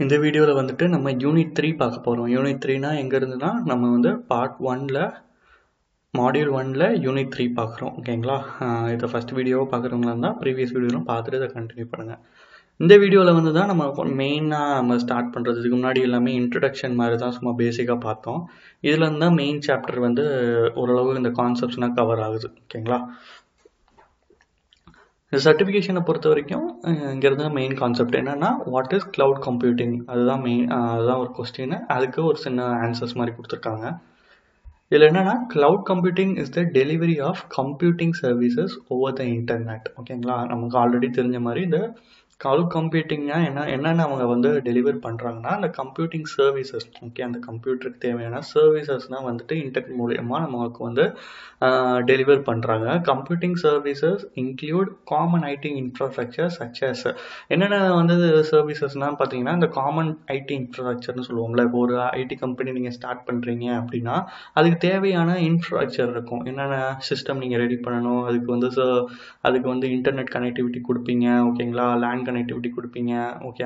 இந்த வீடியோவில் வந்துட்டு நம்ம யூனிட் 3 பார்க்க போகிறோம். யூனிட் 3னா எங்கே இருந்துன்னா நம்ம வந்து பார்ட் 1ல் மாடியூல் 1ல் யூனிட் 3 பார்க்குறோம். ஓகேங்களா? இதை ஃபஸ்ட் வீடியோவை பார்க்குறவங்களா இருந்தால் ப்ரீவியஸ் வீடியோலாம் பார்த்துட்டு இதை கண்டினியூ பண்ணுங்கள். இந்த வீடியோவில் வந்து தான் நம்ம மெயினாக நம்ம ஸ்டார்ட் பண்ணுறதுக்கு முன்னாடி எல்லாமே இன்ட்ரடக்ஷன் மாதிரி தான் சும்மா பேசிக்காக பார்த்தோம். இதில் இருந்து தான் மெயின் சாப்டர் வந்து ஓரளவு இந்த கான்செப்ட்ஸ்னால் கவர் ஆகுது. ஓகேங்களா? இந்த சர்டிஃபிகேஷனை பொறுத்த வரைக்கும் இங்கிறது மெயின் கான்செப்ட் என்னென்னா வாட் இஸ் கிளவுட் கம்ப்யூட்டிங், அதுதான் அதுதான் ஒரு கொஸ்டின். அதுக்கு ஒரு சின்ன ஆன்சர்ஸ் மாதிரி கொடுத்துருக்காங்க. இதில் என்னென்னா cloud computing is the delivery of computing services over the internet. ஓகேங்களா? நமக்கு ஆல்ரெடி தெரிஞ்ச மாதிரி இந்த கிளவுட் கம்ப்யூட்டிங்னா என்னென்ன அவங்க வந்து டெலிவர் பண்ணுறாங்கன்னா அந்த கம்ப்யூட்டிங் சர்வீசஸ். ஓகே, அந்த கம்ப்யூட்டருக்கு தேவையான சர்வீசஸ்னால் வந்துட்டு இன்டர்நெட் மூலயமா நமக்கு வந்து டெலிவர் பண்ணுறாங்க. Computing services include common IT infrastructure such as. என்னென்ன வந்து சர்வீசஸ்னால் பார்த்தீங்கன்னா இந்த காமன் ஐடி இன்ஃப்ராஸ்ட்ரக்சர்னு சொல்லுவோம்ல. இப்போ ஒரு ஐடி கம்பெனி நீங்கள் ஸ்டார்ட் பண்ணுறீங்க அப்படின்னா அதுக்கு தேவையான இன்ஃப்ராஸ்ட்ரக்சர் இருக்கும். என்னென்ன சிஸ்டம் நீங்கள் ரெடி பண்ணணும், அதுக்கு வந்து இன்டர்நெட் கனெக்டிவிட்டி கொடுப்பீங்க. ஓகேங்களா? லேண்ட் கனெக்டிவிட்டி கொடுப்பீங்க. ஓகே,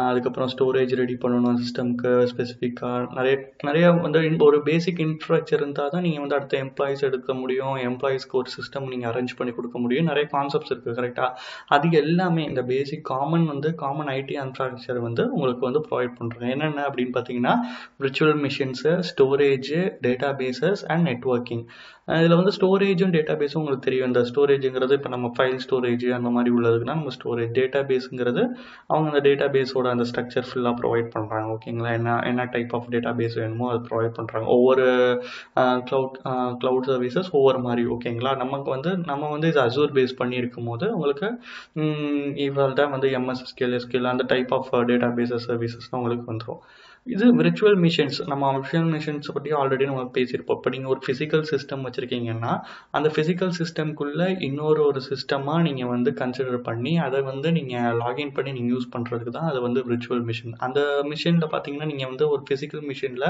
அதுக்கப்புறம் ஸ்டோரேஜ் ரெடி பண்ணணும் சிஸ்டம்க்கு ஸ்பெசிஃபிக்காக. நிறைய வந்து ஒரு பேசிக் இன்ஃப்ராஸ்ட்ரக்சர் இருந்தால் தான் நீங்கள் வந்து அடுத்த எம்ப்ளாயிஸ் எடுக்க முடியும். எம்ப்ளாயிஸ்க்கு ஒரு சிஸ்டம் நீங்கள் அரேஞ்ச் பண்ணி கொடுக்க முடியும். நிறைய கான்செப்ட்ஸ் இருக்குது. கரெக்டாக? அது எல்லாமே இந்த பேசிக் காமன் ஐடி இன்ஃப்ராஸ்ட்ரக்சர் வந்து உங்களுக்கு வந்து ப்ரொவைட் பண்ணுறாங்க. என்னென்ன அப்படின்னு பார்த்தீங்கன்னா virtual machines, storage, databases and networking. இதில் வந்து ஸ்டோரேஜும் டேட்டா பேஸும் உங்களுக்கு தெரியும். இந்த ஸ்டோரேஜுங்கிறது இப்போ நம்ம ஃபைல் ஸ்டோரேஜ் அந்த மாதிரி உள்ளதுக்குன்னா நம்ம ஸ்டோரேஜ். டேட்டா பேஸுங்கிறது அவங்க அந்த டேட்டா பேஸோட அந்த ஸ்ட்ரக்சர் ஃபுல்லாக ப்ரொவைட் பண்ணுறாங்க. ஓகேங்களா? என்ன டைப் ஆஃப் டேட்டா பேஸ் வேணுமோ அது ப்ரொவைட் பண்ணுறாங்க. ஒவ்வொரு க்ளவுட் சர்வீசஸ் ஒவ்வொரு மாதிரி. ஓகேங்களா? நம்ம வந்து இது அசூர் பேஸ் பண்ணி இருக்கும் போது உங்களுக்கு இவ்வளோ தான் வந்து எஸ்கியூஎல் அந்த type of databases services தான் உங்களுக்கு வந்துடும். இது விர்ச்சுவல் மிஷின்ஸ். நம்ம விர்ச்சுவல் மிஷின்ஸ் பற்றி ஆல்ரெடி நம்ம பேசியிருப்போம். இப்போ நீங்கள் ஒரு ஃபிசிக்கல் சிஸ்டம் வச்சுருக்கீங்கன்னா அந்த ஃபிசிக்கல் சிஸ்டம்குள்ளே ஒரு சிஸ்டமாக நீங்கள் வந்து கன்சிடர் பண்ணி அதை வந்து நீங்கள் லாகின் பண்ணி நீங்கள் யூஸ் பண்ணுறதுக்கு தான் அது வந்து விர்ச்சுவல் மிஷின். அந்த மிஷினில் பார்த்தீங்கன்னா நீங்கள் வந்து ஒரு ஃபிசிக்கல் மிஷினில்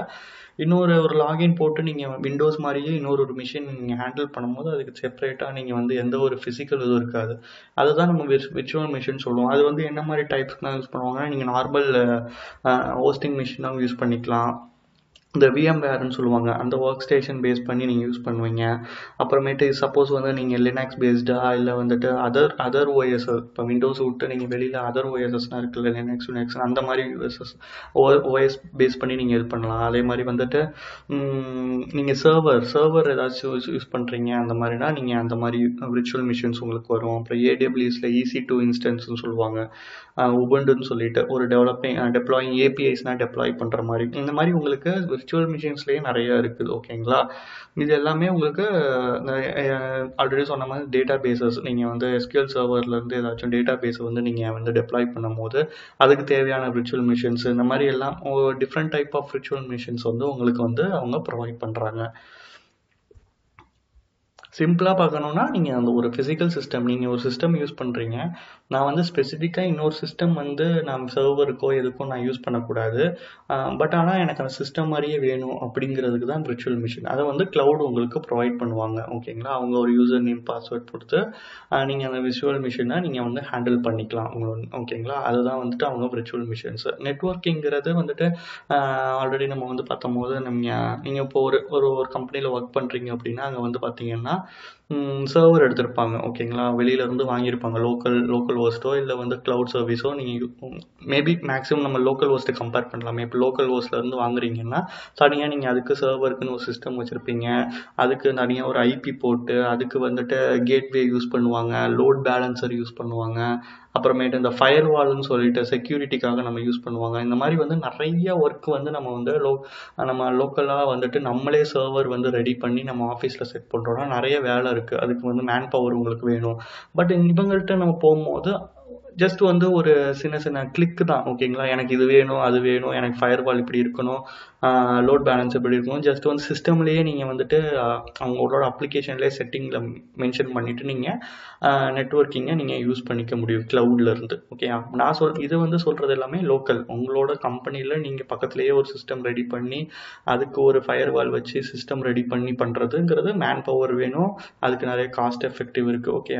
ஒரு லாகின் போட்டு நீங்கள் விண்டோஸ் மாதிரியே ஒரு மிஷின் நீங்கள் ஹேண்டில் பண்ணும்போது அதுக்கு செப்பரேட்டாக நீங்கள் வந்து எந்த ஒரு ஃபிசிக்கல் இதுவும் இருக்காது. அதுதான் நம்ம விர்ச்சுவல் மிஷின் சொல்லுவோம். அது வந்து என்ன மாதிரி டைப்ஸ்லாம் யூஸ் பண்ணுவாங்கன்னா நீங்கள் நார்மல் ஹோஸ்டிங் மிஷினாகவும் யூஸ் பண்ணிக்கலாம். இந்த VMwareன்னு சொல்லுவாங்க, அந்த ஒர்க் ஸ்டேஷன் பேஸ் பண்ணி நீங்கள் யூஸ் பண்ணுவீங்க. அப்புறமேட்டு சப்போஸ் வந்து நீங்கள் லினக்ஸ் பேஸ்டாக இல்லை வந்துட்டு அதர் OS, இப்போ விண்டோஸ் விட்டு நீங்கள் வெளியில் அதர் OSஸ்லாம் இருக்குல்ல, லினக்ஸ் அந்த மாதிரி OS பேஸ் பண்ணி நீங்கள் இது பண்ணலாம். அதே மாதிரி வந்துட்டு நீங்கள் சர்வர் ஏதாச்சும் யூஸ் பண்ணுறீங்க அந்த மாதிரினா நீங்கள் அந்த மாதிரி விர்ச்சுவல் மிஷின்ஸ் உங்களுக்கு வரும். அப்புறம் AWSல EC2 இன்ஸ்டன்ஸ்னு சொல்லுவாங்க, உபுண்டுன்னு சொல்லிட்டு ஒரு டெப்ளாயிங் APIஸ்னால் டெப்ளாய் பண்ணுற மாதிரி. இந்த மாதிரி உங்களுக்கு விர்ச்சுவல் மிஷின்ஸ்லேயே நிறைய இருக்குது. ஓகேங்களா? இது எல்லாமே உங்களுக்கு ஆல்ரெடி சொன்ன மாதிரி டேட்டா பேசஸ். நீங்கள் வந்து SQL சர்வர்லேருந்து ஏதாச்சும் டேட்டா பேஸை வந்து நீங்கள் வந்து டெப்ளாய் பண்ணும் போது அதுக்கு தேவையான விர்ச்சுவல் மிஷின்ஸ் இந்த மாதிரி எல்லாம் different type of virtual machines வந்து உங்களுக்கு வந்து அவங்க ப்ரொவைட் பண்ணுறாங்க. சிம்பிளாக பார்க்கணுன்னா நீங்கள் அந்த ஒரு ஃபிசிக்கல் சிஸ்டம், நீங்கள் ஒரு சிஸ்டம் யூஸ் பண்ணுறீங்க. நான் வந்து ஸ்பெசிஃபிக்காக இன்னொரு சிஸ்டம் வந்து நான் சர்வருக்கோ எதுக்கோ நான் யூஸ் பண்ணக்கூடாது. பட் ஆனால் எனக்கு அந்த சிஸ்டம் மாதிரியே வேணும் அப்படிங்கிறதுக்கு தான் விர்ச்சுவல் மிஷின். அதை வந்து க்ளவுட் உங்களுக்கு ப்ரொவைட் பண்ணுவாங்க. ஓகேங்களா? அவங்க ஒரு யூசர் நேம் பாஸ்வேர்ட் கொடுத்து நீங்கள் அந்த விர்ச்சுவல் மிஷினை நீங்கள் வந்து ஹேண்டில் பண்ணிக்கலாம். ஓகேங்களா? அதுதான் வந்துட்டு அவங்க விர்ச்சுவல் மிஷின்ஸ். நெட்வொர்க்கிங்கிறது வந்துட்டு ஆல்ரெடி நம்ம வந்து பார்த்தம்போது நீங்கள் இப்போ ஒரு கம்பெனியில் ஒர்க் பண்ணுறீங்க அப்படின்னா அங்கே வந்து பார்த்தீங்கன்னா சர்வர் எடுத்திருப்பாங்க. ஓகேங்களா? வெளியிலேருந்து வாங்கியிருப்பாங்க. லோக்கல் ஹோஸ்ட்டோ இல்லை வந்து க்ளவுட் சர்வீஸோ நீங்கள் மேபி மேக்ஸிமம் நம்ம லோக்கல் ஹோஸ்ட்டை கம்பேர் பண்ணலாமே. இப்போ லோக்கல் ஹோஸ்ட்லேருந்து வாங்குறீங்கன்னா தனியாக நீங்கள் அதுக்கு சர்வருக்குன்னு ஒரு சிஸ்டம் வச்சுருப்பீங்க. அதுக்கு தனியாக ஒரு IP போட்டு அதுக்கு வந்துட்டு கேட்வே யூஸ் பண்ணுவாங்க, லோட் பேலன்சர் யூஸ் பண்ணுவாங்க, அப்புறமேட்டு இந்த ஃபயர் வால்னு சொல்லிட்டு செக்யூரிட்டிக்காக நம்ம யூஸ் பண்ணுவாங்க. இந்த மாதிரி வந்து நிறைய ஒர்க் வந்து நம்ம லோக்கலாக வந்துட்டு நம்மளே சர்வர் வந்து ரெடி பண்ணி நம்ம ஆஃபீஸில் செட் பண்ணுறோன்னா நிறைய வேலை இருக்குது. அதுக்கு வந்து மேன் பவர் உங்களுக்கு வேணும். பட் இவங்கள்ட்ட நம்ம போகும்போது ஜஸ்ட் வந்து ஒரு சின்ன கிளிக்கு தான். ஓகேங்களா? எனக்கு இது வேணும், அது வேணும், எனக்கு ஃபயர் வால் இப்படி இருக்கணும், லோட் பேலன்ஸ் எப்படி இருக்கணும், ஜஸ்ட் வந்து சிஸ்டம்லேயே நீங்கள் வந்துட்டு அவங்களோட அப்ளிகேஷன்லேயே செட்டிங்கில் மென்ஷன் பண்ணிவிட்டு நீங்கள் நெட்வொர்க்கிங்கை நீங்கள் யூஸ் பண்ணிக்க முடியும் க்ளவுட்லேருந்து. ஓகே, இது வந்து சொல்கிறது எல்லாமே லோக்கல். உங்களோட கம்பெனியில் நீங்கள் பக்கத்துலேயே ஒரு சிஸ்டம் ரெடி பண்ணி அதுக்கு ஒரு ஃபயர் வால் வச்சு சிஸ்டம் ரெடி பண்ணி பண்ணுறதுங்கிறது மேன் பவர் வேணும். அதுக்கு நிறைய காஸ்ட் எஃபெக்டிவ் இருக்குது. ஓகே,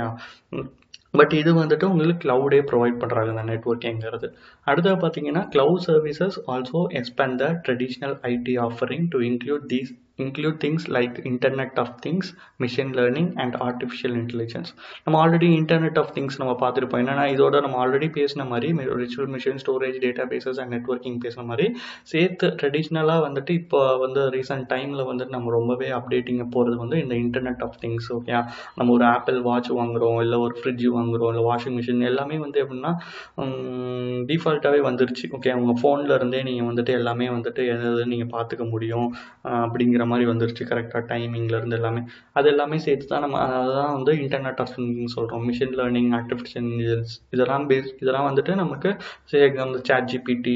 பட் இது வந்துட்டு உங்களுக்கு க்ளவுடே ப்ரொவைட் பண்ணுறாங்க இந்த நெட்ஒர்க்கிங்கிறது. அடுத்தது பார்த்தீங்கன்னா cloud services also expand the traditional IT offering to include things like Internet of Things, machine learning and artificial intelligence. நம்ம ஆல்ரெடி இன்டர்நெட் ஆஃப் திங்ஸ் நம்ம பார்த்துருப்போம். என்னன்னா இதோட நம்ம ஆல்ரெடி பேசின மாதிரி virtual machine storage databases and networking பேசின மாதிரி சேர்த்து ட்ரெடிஷ்னலாக வந்துட்டு இப்போ வந்து ரீசெண்ட் டைமில் வந்துட்டு நம்ம ரொம்பவே அப்டேட்டிங்க போகிறது வந்து இந்த இன்டர்நெட் ஆஃப் திங்ஸ். ஓகே, நம்ம ஒரு ஆப்பிள் வாட்ச் வாங்குகிறோம், இல்லை ஒரு ஃப்ரிட்ஜ் வாங்குகிறோம், இல்லை வாஷிங் மிஷின் எல்லாமே வந்து எப்படின்னா டிஃபால்ட்டாகவே வந்துருச்சு. ஓகே, உங்கள் ஃபோனில் இருந்தே நீங்கள் வந்துட்டு எல்லாமே வந்துட்டு எதாவது நீங்கள் பார்த்துக்க முடியும் அப்படிங்கிற மாதிரி வந்துருச்சு. கரெக்டாக டைமிங்லேருந்து எல்லாமே அது எல்லாமே சேர்த்து தான் நம்ம அதுதான் வந்து இன்டர்நெட் ஆஃப் திங்ஸ் சொல்கிறோம். மிஷின் லேர்னிங், ஆர்டிஃபிஷியல் இன்டெலிஜென்ஸ் இதெல்லாம் வந்துட்டு நமக்கு எக்ஸாம்பிள் ChatGPT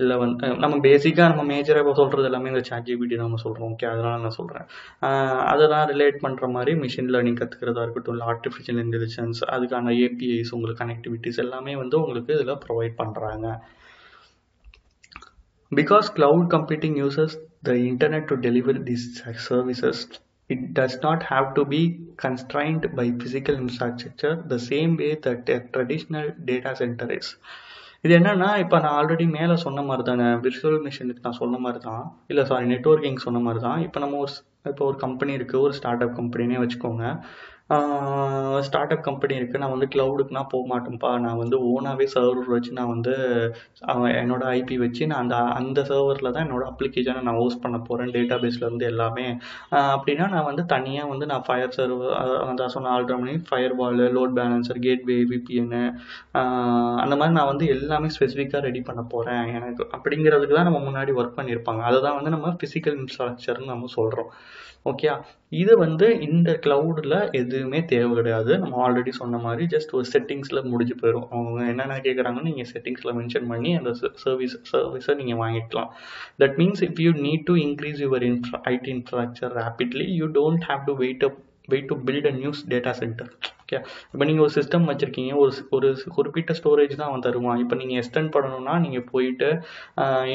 இல்லை வந்து நம்ம பேசிக்காக நம்ம மேஜராக சொல்கிறது எல்லாமே இந்த ChatGPT தான் நம்ம சொல்கிறோம். ஓகே, அதனால் நான் சொல்கிறேன். அதெல்லாம் ரிலேட் பண்ணுற மாதிரி மிஷின் லேர்னிங் கற்றுக்கிறதா இருக்கட்டும், இல்லை ஆர்டிஃபிஷியல் இன்டெலிஜென்ஸ், அதுக்கான APIs, உங்களுக்கு கனெக்டிவிட்டிஸ் எல்லாமே வந்து உங்களுக்கு இதில் ப்ரொவைட் பண்ணுறாங்க. Because cloud computing uses the internet to deliver these services, it does not have to be constrained by physical infrastructure the same way that a traditional data center is. இது என்னன்னா இப்போ நான் already மேலே சொன்ன மாதிரி தானே, virtual மிஷினுக்கு நான் சொன்ன மாதிரி தான், இல்லை சாரி நெட்ஒர்க்கிங் சொன்ன மாதிரி தான். இப்போ நம்ம ஒரு கம்பெனி இருக்குது, ஒரு ஸ்டார்ட் அப் கம்பெனினே வச்சுக்கோங்க. ஸ்டார்ட் அப் கம்பெனி இருக்குது, நான் வந்து க்ளவுடுக்குனா போக மாட்டேன்ப்பா, நான் வந்து ஓனாகவே சர்வர் வச்சு நான் வந்து என்னோட IP வச்சு நான் அந்த சர்வரில் தான் என்னோட அப்ளிகேஷனை நான் ஹோஸ்ட் பண்ண போகிறேன், டேட்டா பேஸ்லேருந்து எல்லாமே. அப்படின்னா நான் வந்து தனியாக வந்து நான் ஃபயர் சர்வர் அந்த சொன்ன ஆல்ரெடி ஃபயர் வால், லோட் பேலன்சர், கேட்வே, VPN அந்த மாதிரி நான் வந்து எல்லாமே ஸ்பெசிஃபிக்காக ரெடி பண்ண போகிறேன் எனக்கு அப்படிங்கிறதுக்கு தான் நம்ம முன்னாடி ஒர்க் பண்ணியிருப்பாங்க. அதை தான் வந்து நம்ம ஃபிசிக்கல் இன்ஃப்ராஸ்ட்ரக்சர்னு நம்ம சொல்கிறோம். ஓகே, இது வந்து இந்த க்ளவுடில் எதுவுமே தேவை கிடையாது. நம்ம ஆல்ரெடி சொன்ன மாதிரி ஜஸ்ட் ஒரு செட்டிங்ஸில் முடிஞ்சு போயிடும். அவங்க என்னென்ன கேட்குறாங்கன்னு நீங்கள் செட்டிங்ஸில் மென்ஷன் பண்ணி அந்த சர்வீஸை நீங்கள் வாங்கிக்கலாம். That means if you need to increase your IT infrastructure rapidly, you don't have to wait to build a news data centre. Okay, இப்போ நீங்கள் ஒரு சிஸ்டம் வச்சுருக்கீங்க, ஒரு குறிப்பிட்ட ஸ்டோரேஜ் தான் அவன் தருவான். இப்போ நீங்கள் எக்ஸ்டெண்ட் பண்ணணும்னா நீங்கள் போயிட்டு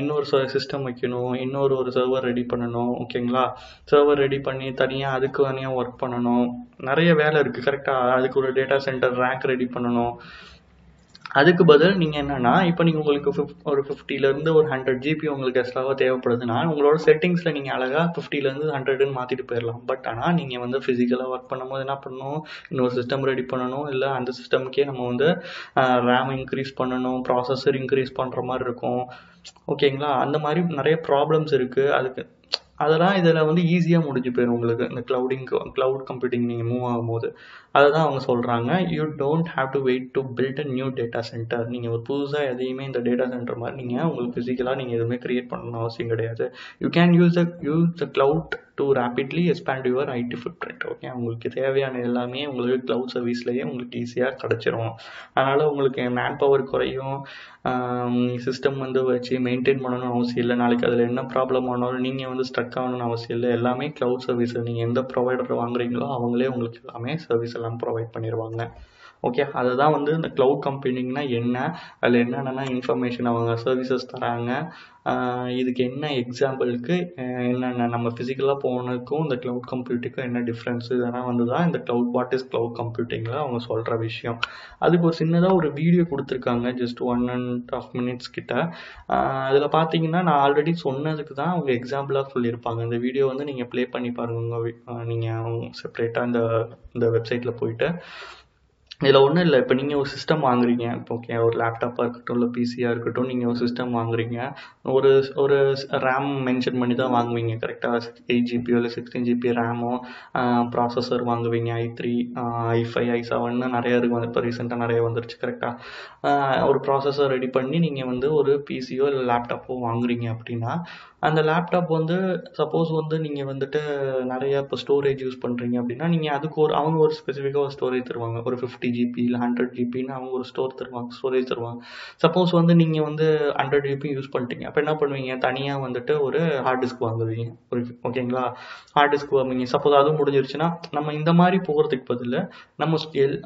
இன்னொரு சிஸ்டம் வைக்கணும், ஒரு சர்வர் ரெடி பண்ணணும். ஓகேங்களா, சர்வர் ரெடி பண்ணி தனியாக அதுக்கு தனியாக ஒர்க் பண்ணணும், நிறைய வேலை இருக்குது. கரெக்டாக அதுக்கு ஒரு டேட்டா சென்டர் ரேக் ரெடி பண்ணணும். அதுக்கு பதில் நீங்கள் என்னென்னா இப்போ நீங்கள் உங்களுக்கு ஒரு 50லேருந்து ஒரு 100 GB உங்களுக்கு எக்ஸ்ட்ராவாக தேவைப்படுதுன்னா உங்களோட செட்டிங்ஸில் நீங்கள் அழகாக 50லேருந்து 100ன்னு மாற்றிட்டு போயிடலாம். பட் ஆனால் நீங்கள் வந்து ஃபிசிக்கலாக ஒர்க் பண்ணும்போது என்ன பண்ணணும், இன்னொரு சிஸ்டம் ரெடி பண்ணணும், இல்லை அந்த சிஸ்டமுக்கே நம்ம வந்து ரேம் இன்க்ரீஸ் பண்ணணும், ப்ராசஸர் இன்க்ரீஸ் பண்ணுற மாதிரி இருக்கும். ஓகேங்களா, அந்த மாதிரி நிறைய ப்ராப்ளம்ஸ் இருக்குது. அதெல்லாம் இதில் வந்து ஈஸியாக முடிஞ்சு போயிடும் உங்களுக்கு இந்த க்ளவுட் கம்ப்யூட்டிங் நீங்கள் மூவ் ஆகும்போது. அதை தான் அவங்க சொல்கிறாங்க, you don't have to wait to build a new data centre. நீங்கள் ஒரு புதுசாக எதையுமே இந்த டேட்டா சென்டர் மாதிரி நீங்கள் உங்களுக்கு ஃபிசிக்கலாக நீங்கள் எதுவுமே க்ரியேட் பண்ணணும்னு அவசியம் கிடையாது. You can use the cloud to rapidly expand your IT footprint. Okay, உங்களுக்கு தேவையான எல்லாமே உங்களுக்கு க்ளவுட் சர்வீஸ்லேயே உங்களுக்கு ஈஸியாக கிடச்சிரும். அதனால் உங்களுக்கு மேன் பவர் குறையும், சிஸ்டம் வந்து வச்சு மெயின்டைன் பண்ணணும்னு அவசியம் இல்லை. நாளைக்கு அதில் என்ன ப்ராப்ளம் ஆனாலும் நீங்கள் வந்து ஸ்ட்ரக் ஆகணும்னு அவசியம் இல்லை. எல்லாமே க்ளவுட் சர்வீஸில் நீங்கள் எந்த ப்ரொவைடர் வாங்குறீங்களோ அவங்களே உங்களுக்கு எல்லாமே சர்வீஸ் எல்லாம் ப்ரொவைட் பண்ணிடுவாங்க. ஓகே, அதுதான் வந்து இந்த க்ளவுட் கம்ப்யூட்டிங்னா என்ன, அதில் என்னென்னா இன்ஃபர்மேஷன் அவங்க சர்வீசஸ் தராங்க. இதுக்கு என்ன எக்ஸாம்பிளுக்கு என்னென்ன நம்ம ஃபிசிக்கலாக போனதுக்கும் இந்த க்ளவுட் கம்ப்யூட்டிங்க்கும் என்ன டிஃப்ரென்ஸு, இதெல்லாம் வந்து தான் இந்த வாட் இஸ் க்ளவுட் கம்ப்யூட்டிங்கில் அவங்க சொல்கிற விஷயம். அதுக்கு ஒரு சின்னதாக ஒரு வீடியோ கொடுத்துருக்காங்க, ஜஸ்ட் 1.5 minutes கிட்ட. அதில் பார்த்தீங்கன்னா நான் ஆல்ரெடி சொன்னதுக்கு தான் அவங்க எக்ஸாம்பிளாக சொல்லியிருப்பாங்க. இந்த வீடியோ வந்து நீங்கள் ப்ளே பண்ணி பாருங்க, நீங்கள் செப்பரேட்டாக இந்த வெப்சைட்டில் போயிட்டு. இதில் ஒன்றும் இல்லை, இப்போ நீங்கள் ஒரு சிஸ்டம் வாங்குறீங்க, இப்போ ஓகே ஒரு லேப்டாப்பாக இருக்கட்டும் இல்லை PCயாக இருக்கட்டும், நீங்கள் ஒரு சிஸ்டம் வாங்குறீங்க, ஒரு ரேம் மென்ஷன் பண்ணி தான் வாங்குவீங்க. கரெக்டாக 8 GB இல்லை 16 GB ரேமோ, ப்ராசஸர் வாங்குவீங்க, i3, i5, i7 நிறைய இருக்குது. இப்போ ரீசெண்டாக நிறைய வந்துருச்சு. கரெக்டாக ஒரு ப்ராசஸர் ரெடி பண்ணி நீங்கள் வந்து ஒரு PCயோ இல்லை லேப்டாப்போ வாங்குறீங்க அப்படின்னா, அந்த லேப்டாப் வந்து சப்போஸ் வந்து நீங்கள் வந்துட்டு நிறைய இப்போ ஸ்டோரேஜ் யூஸ் பண்ணுறீங்க அப்படின்னா நீங்கள் அதுக்கு அவங்க ஒரு ஸ்பெசிஃபிக்காக ஒரு ஸ்டோரேஜ் தருவாங்க. ஒரு 50 GB இல்லை 100 GBன்னு அவங்க ஒரு ஸ்டோரேஜ் தருவாங்க. சப்போஸ் வந்து நீங்கள் வந்து 100 GB யூஸ் பண்ணிட்டீங்க, அப்போ என்ன பண்ணுவீங்க, தனியாக வந்துட்டு ஒரு ஹார்ட் டிஸ்க் வாங்குவீங்க. ஓகேங்களா, ஹார்ட் டிஸ்க் வாங்குவீங்க. சப்போஸ் அதுவும் முடிஞ்சிருச்சுன்னா நம்ம இந்த மாதிரி போகிறதுக்கு பதில் நம்ம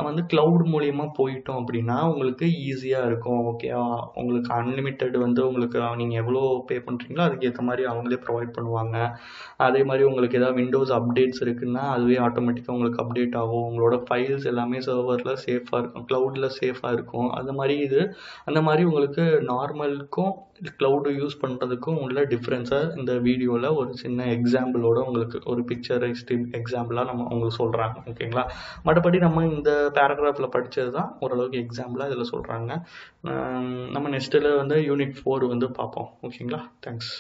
வந்து க்ளவுட் மூலியமாக போயிட்டோம் அப்படின்னா உங்களுக்கு ஈஸியாக இருக்கும். ஓகேவா, உங்களுக்கு அன்லிமிட்டெட் வந்து உங்களுக்கு நீங்கள் எவ்வளோ பே பண்ணுறீங்களோ அதுக்கேற்ற மாதிரி அவங்களே ப்ரொவைட் பண்ணுவாங்க. அதே மாதிரி உங்களுக்கு ஏதாவது விண்டோஸ் அப்டேட்ஸ் இருக்குன்னா அதுவே ஆட்டோமேட்டிக்காக உங்களுக்கு அப்டேட் ஆகும். உங்களோட ஃபைல்ஸ் எல்லாமே சர்வரில் சேஃபாக இருக்கும், க்ளவுடில் சேஃபாக இருக்கும். அந்த மாதிரி உங்களுக்கு நார்மலுக்கும் க்ளவுடு யூஸ் பண்ணுறதுக்கும் உள்ள டிஃப்ரென்ஸை இந்த வீடியோவில் ஒரு சின்ன எக்ஸாம்பிளோட உங்களுக்கு ஒரு பிக்சரைஸ்டு எக்ஸாம்பிளாக உங்களுக்கு சொல்கிறாங்க. ஓகேங்களா? மற்றபடி நம்ம இந்த பேராகிராஃபில் படித்தது தான் ஓரளவுக்கு எக்ஸாம்பிளாக இதில் சொல்கிறாங்க. நம்ம நெக்ஸ்ட்டில் யூனிட் 4 பார்ப்போம். ஓகேங்களா? தேங்க்ஸ்.